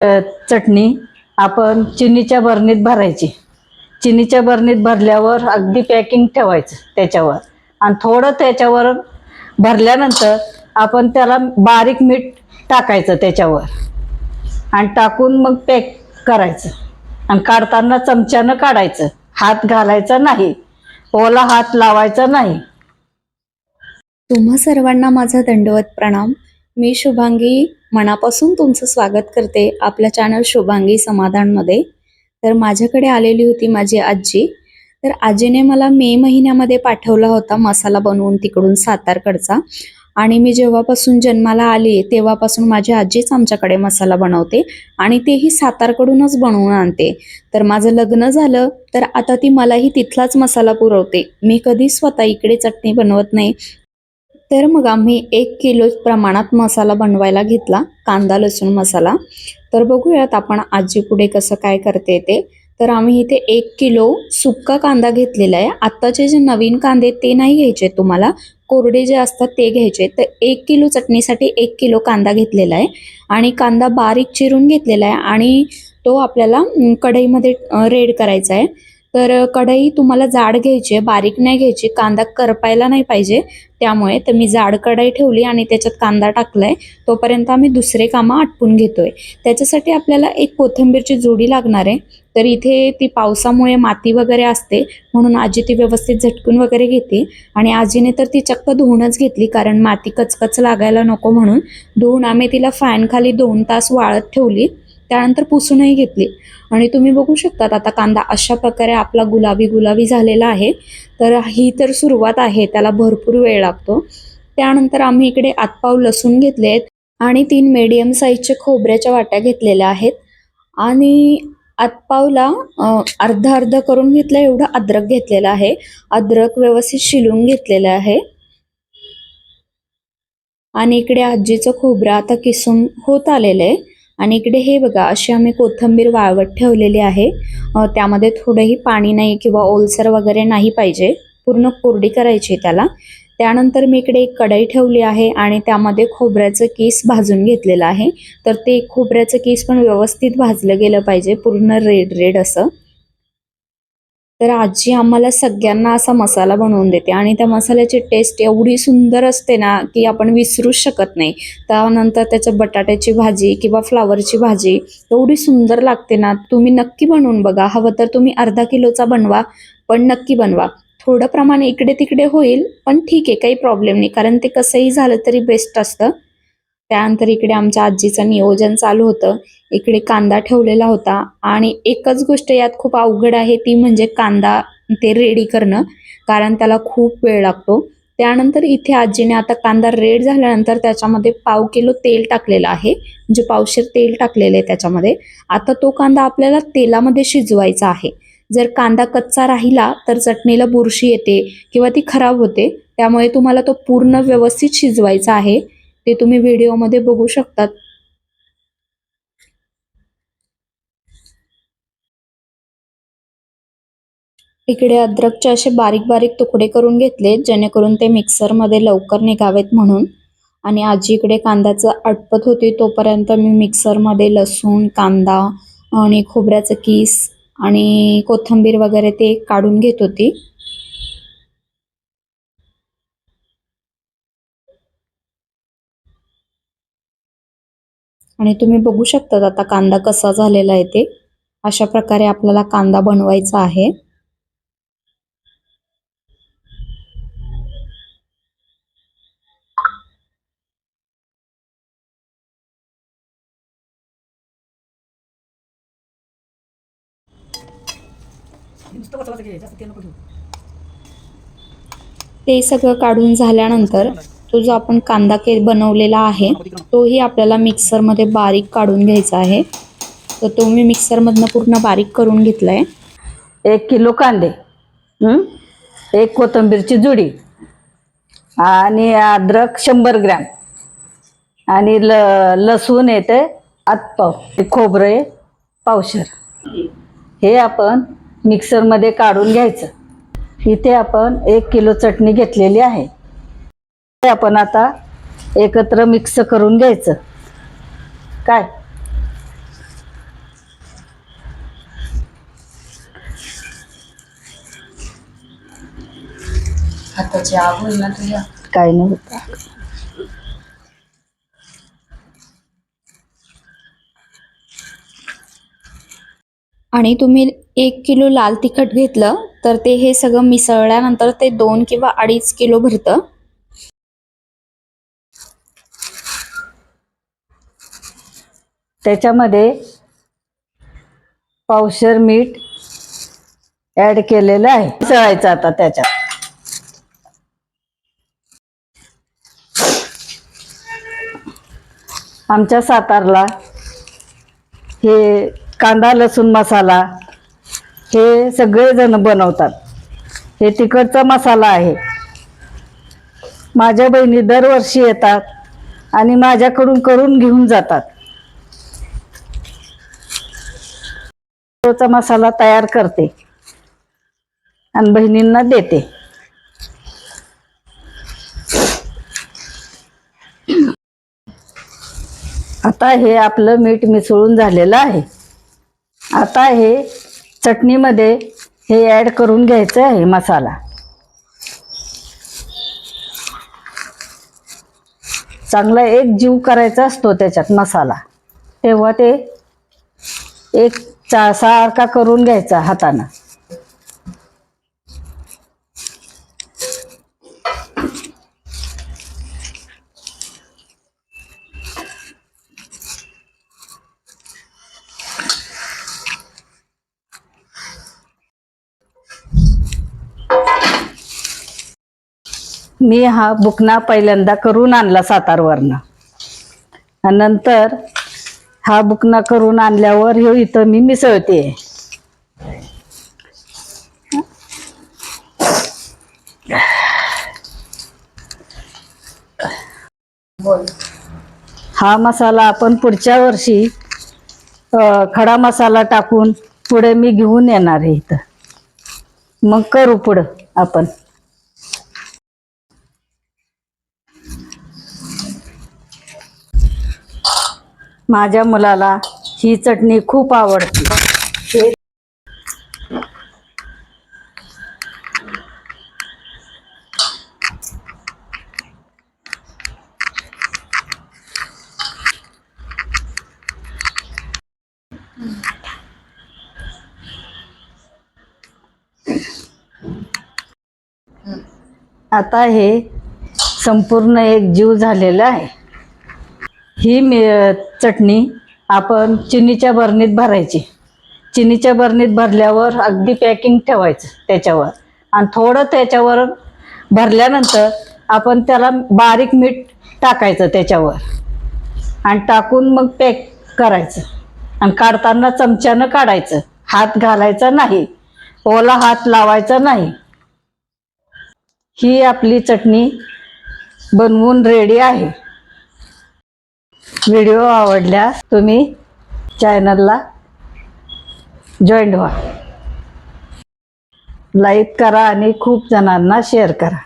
चटणी आपण चिनीच्या बरणीत भरायची। चिनीच्या बरणीत भरल्यावर अगदी पॅकिंग ठेवायचं त्याच्यावर, आणि थोडं त्याच्यावर भरल्यानंतर आपण त्याला बारीक मीठ टाकायचं त्याच्यावर, आणि टाकून मग पॅक करायचं। आणि काढताना चमच्यानं काढायचं, हात घालायचा नाही, ओला हात लावायचा नाही। तुम्हा सर्वांना माझा दंडवत प्रणाम। मी शुभांगी मनापासून तुमचं स्वागत करते आपल्या चॅनल शुभांगी समाधानमध्ये। तर माझ्याकडे आलेली होती माझी आजी। तर आजीने मला मे महिन्यामध्ये पाठवला होता मसाला बनवून तिकडून सातारकडचा, आणि मी जेव्हापासून जन्माला आली तेव्हापासून माझी आजीच आमच्याकडे मसाला बनवते, आणि तेही सातारकडूनच बनवून आणते। तर माझं लग्न झालं तर आता ती मलाही तिथलाच मसाला पुरवते, मी कधी स्वतः इकडे चटणी बनवत नाही। तर मग आम्ही 1 किलो प्रमाणात मसाला बनवायला घेतला, कांदा लसूण मसाला। तर बघूयात आपण आजी पुढे कसं काय करते ते। तर आम्ही इथे 1 किलो सुक्का कांदा घेतलेला आहे। आत्ताचे जे नवीन कांदे ते नाही घ्यायचे, तुम्हाला कोरडे जे असतात ते घ्यायचे। तर 1 किलो चटणीसाठी 1 किलो कांदा घेतलेला आहे, आणि कांदा बारीक चिरून घेतलेला आहे, आणि तो आपल्याला कढईमध्ये रेड करायचा आहे। तर कढई तुम्हाला जाड घ्यायची आहे, बारीक नाही घ्यायची, कांदा करपायला नाही पाहिजे त्यामुळे। तर मी जाड कढई ठेवली आणि त्याच्यात कांदा टाकलाय। तोपर्यंत आम्ही दुसरे कामं आटपून घेतोय। त्याच्यासाठी आपल्याला एक कोथिंबीरची जोडी लागणार आहे। तर इथे ती पावसामुळे माती वगैरे असते म्हणून आजी ती व्यवस्थित झटकून वगैरे घेते, आणि आजीने तर ती चक्क धुवूनच घेतली, कारण माती कचकच लागायला नको म्हणून। धुवून आम्ही तिला फॅन खाली 2 तास वाळत ठेवली, त्यानंतर पुसूनही घेतली। आणि तुम्ही बघू शकता आता कांदा अशा प्रकारे आपला गुलाबी गुलाबी झालेला आहे। तर ही तर सुरुवात आहे, त्याला भरपूर वेळ लागतो। त्यानंतर आम्ही इकडे आतपाव लसूण घेतलेत, आणि 3 मीडियम साईजच्या खोबऱ्याच्या वाट्या घेतलेल्या आहेत, आणि आतपावला अर्धा अर्धा करून घेतलं एवढं अद्रक घेतलेलं आहे। अद्रक व्यवस्थित शिलून घेतलेलं आहे, आणि इकडे आजीचं खोबरं आता किसून होत आलेलं आहे। आणि इकडे हे बघा, अशी आम्ही कोथिंबीर वाळवत ठेवलेली आहे। त्यामध्ये थोडंही पाणी नाही किंवा ओलसर वगैरे नाही पाहिजे, पूर्ण कोरडी करायची त्याला। त्यानंतर मी इकडे एक कढई ठेवली आहे, आणि त्यामध्ये खोबऱ्याचं किस भाजून घेतलेलं आहे। तर ते खोबऱ्याचं किस पण व्यवस्थित भाजलं गेलं पाहिजे, पूर्ण रेड रेड असं। तर आजी आम्हाला सगळ्यांना असा मसाला बनवून देते, आणि त्या मसाल्याची टेस्ट एवढी सुंदर असते ना की आपण विसरूच शकत नाही। त्यानंतर त्याच्या बटाट्याची भाजी किंवा फ्लावरची भाजी एवढी सुंदर लागते ना, तुम्ही नक्की बनवून बघा। हवं तर तुम्ही अर्धा किलोचा बनवा, पण नक्की बनवा। थोडं प्रमाण इकडे तिकडे होईल, पण ठीक आहे, काही प्रॉब्लेम नाही, कारण ते कसंही झालं तरी बेस्ट असतं। त्यानंतर इकडे आमच्या आजीचं नियोजन चालू होतं। इकडे कांदा ठेवलेला होता, आणि एकच गोष्ट यात खूप अवघड आहे, ती म्हणजे कांदा ते रेडी करणं, कारण त्याला खूप वेळ लागतो। त्यानंतर इथे आजीने आता कांदा रेड झाल्यानंतर त्याच्यामध्ये पाव किलो तेल टाकलेलं आहे, म्हणजे पावशेर तेल टाकलेलं आहे त्याच्यामध्ये। आता तो कांदा आपल्याला तेलामध्ये शिजवायचा आहे। जर कांदा कच्चा राहिला तर चटणीला बुरशी येते किंवा ती खराब होते, त्यामुळे तुम्हाला तो पूर्ण व्यवस्थित शिजवायचा आहे। ते तुम्ही व्हिडिओमध्ये बघू शकतात। इकडे अद्रकचे असे बारीक बारीक तुकडे करून घेतले, जेणेकरून ते मिक्सरमध्ये लवकर निघावेत म्हणून। आणि आजी इकडे कांद्याचं आटपत होती, तोपर्यंत मी मिक्सरमध्ये लसूण, कांदा आणि खोबऱ्याचं किस आणि कोथिंबीर वगैरे ते काढून घेत होती। आणि तुम्ही बघू शकता आता कांदा कसा झालेला आहे ते। अशा प्रकारे आपल्याला कांदा बनवायचा आहे। ते सगळं काढून झाल्यानंतर तो जो आपण कांदा बनवलेला आहे तोही आपल्याला मिक्सरमध्ये बारीक काढून घ्यायचा आहे। तर तो मी मिक्सरमधनं पूर्ण बारीक करून घेतलाय। 1 किलो कांदे, 1 कोथिंबीरची जुडी, आणि अद्रक 100 ग्रॅम, आणि लसूण येते आतपाव, खोबरे पावशेर। हे आपण मिक्सरमध्ये काढून घ्यायचं। इथे आपण 1 किलो चटणी घेतलेली आहे, ते आपण आता एकत्र मिक्स करून घ्यायचं। काय हाताची आग होईल ना तुझ्या. काही नाही होत. आणि तुम्ही 1 किलो लाल तिखट घेतलं तर ते हे सगळं मिसळल्यानंतर ते 2 किंवा 2.5 किलो भरतं. त्याच्यामध्ये पावशेर मीठ ऍड केलेलं आहे. मिसळायचं आता त्याच्यात. आमच्या सातारला हे कांदा लसूण मसाला हे सगळे जण बनवतात. हे तिखटचा मसाला आहे. माझ्या बहिणी दरवर्षी येतात आणि माझ्याकडून करून घेऊन जातात. तोचा मसाला तयार करते आणि बहिणींना देते. आता हे आपलं मीठ मिसळून झालेलं आहे. आता हे चटणीमध्ये हे ऍड करून घ्यायचं आहे मसाला. चांगला एक जीव करायचा असतो त्याच्यात मसाला. तेव्हा ते एक सारखा करून घ्यायचा हातानं. मी हा बुकना पहिल्यांदा करून आणला सातारवरनं. आणि नंतर हा बुकना करून आणल्यावर ह्यो इथं मी मिसळते. हा मसाला आपण पुढच्या वर्षी खडा मसाला टाकून पुढे मी घेऊन येणार आहे इथं. मग करू पुढं आपण. माझ्या मुलाला ही चटणी खूप आवडते. आता हे संपूर्ण एक जीव झालेला आहे. ही चटणी आपण चिनीच्या बरणीत भरायची. चिनीच्या बरणीत भरल्यावर अगदी पॅकिंग ठेवायचं त्याच्यावर. आणि थोडं त्याच्यावर भरल्यानंतर आपण त्याला बारीक मीठ टाकायचं त्याच्यावर आणि टाकून मग पॅक करायचं. आणि काढताना चमच्यानं काढायचं. हात घालायचा नाही, ओला हात लावायचा नाही. ही आपली चटणी बनवून रेडी आहे. व्हिडिओ आवडल्यास तुम्ही चॅनलला जॉईन व्हा, लाईक करा आणि खूप जणांना शेअर करा.